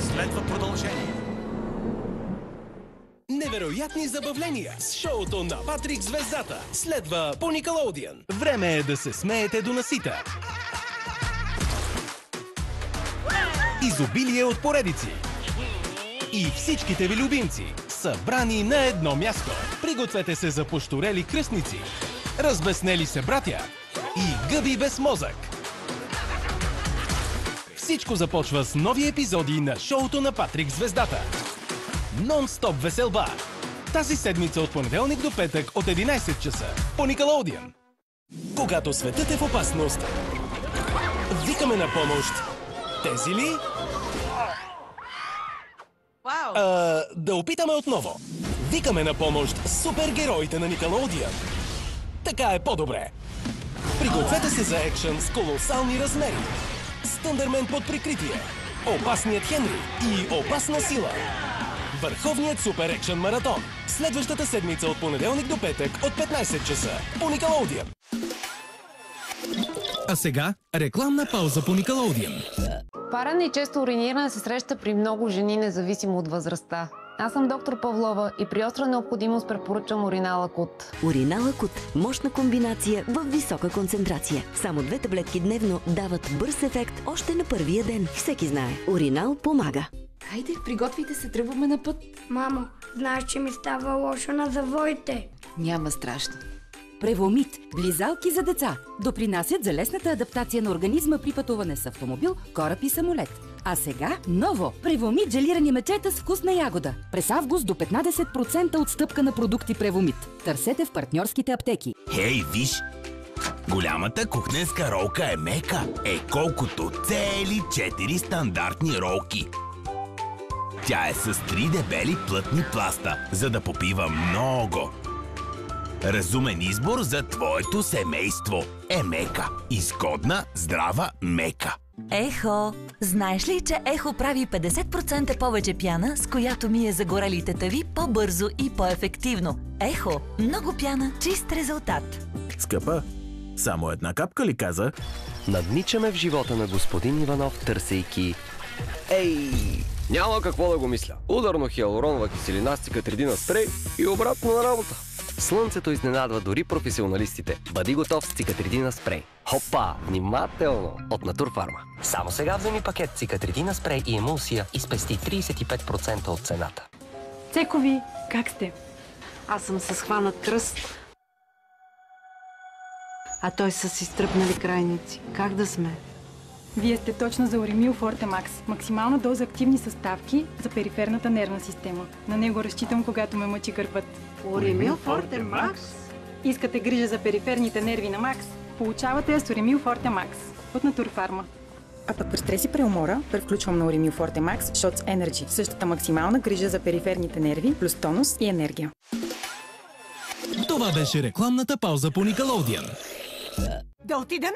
Следва продължение. Невероятни забавления с шоуто на Патрик Звездата. Следва по Никелодиан. Време е да се смеете до насита. Изобилие от поредици. И всичките ви любимци, събрани на едно място. Пригответе се за пощурели кръстници, разбеснели се братя и гъби без мозък. Всичко започва с нови епизоди на шоуто на Патрик Звездата. Нон-стоп веселба. Тази седмица от понеделник до петък от 11 часа по Никелодиан. Когато светът е в опасност, викаме на помощ. Тези ли? Да опитаме отново. Викаме на помощ супергероите на Никелодиан. Така е по-добре. Пригответе се за екшън с колосални размери. С Тъндърмен под прикритие, Опасният Хенри и Опасна сила. Върховният супер екшън маратон. Следващата седмица от понеделник до петък от 15 часа по Никелодиан. А сега рекламна пауза по Никелодиан. Парене и често уриниране се среща при много жени, независимо от възрастта. Аз съм доктор Павлова и при остра необходимост препоръчвам Уринал Акут. Уринал Акут – мощна комбинация в висока концентрация. Само 2 таблетки дневно дават бърз ефект още на първия ден. Всеки знае. Уринал помага. Хайде, приготвите се, тръгваме на път. Мамо, знаеш, че ми става лошо на завоите. Няма страшно. Превомит – близалки за деца. Допринасят за лесната адаптация на организма при пътуване с автомобил, кораб и самолет. А сега ново – Превомит желирани мечета с вкусна ягода. През август до 15% отстъпка на продукти Превомит. Търсете в партньорските аптеки. Хей, виж! Голямата кухненска ролка е мека. Е колкото цели 4 стандартни ролки. Тя е с 3 дебели плътни пласта, за да попива много. Разумен избор за твоето семейство. Емека. Изгодна, здрава мека. Ехо! Знаеш ли, че Ехо прави 50% повече пяна, с която мие загорелите тъви по-бързо и по-ефективно? Ехо! Много пяна, чист резултат. Скъпа, само една капка ли каза? Надничаме в живота на господин Иванов, търсейки... Ей! Няма какво да го мисля. Ударно хиалуронова киселина с цикатридина спрей и обратно на работа. Слънцето изненадва дори професионалистите. Бъди готов с цикатридина спрей. Хопа! Внимателно! От Натурфарма. Само сега вземи пакет цикатридина спрей и емулсия и спести 35% от цената. Цекови, как сте? Аз съм с хванат кръст. А той с изтръпнали крайници. Как да сме? Вие сте точно за Уремил Форте Макс. Максимална доза активни съставки за периферната нервна система. На него разчитам, когато ме мъчи гърбът. Уремил Форте Макс? Искате грижа за периферните нерви на Макс? Получавате я с Уремил Форте Макс от Натурфарма. А пък при стрес и преумора превключвам на Уремил Форте Макс Shots Energy. Същата максимална грижа за периферните нерви, плюс тонус и енергия. Това беше рекламната пауза по Никелодиан. Да отидем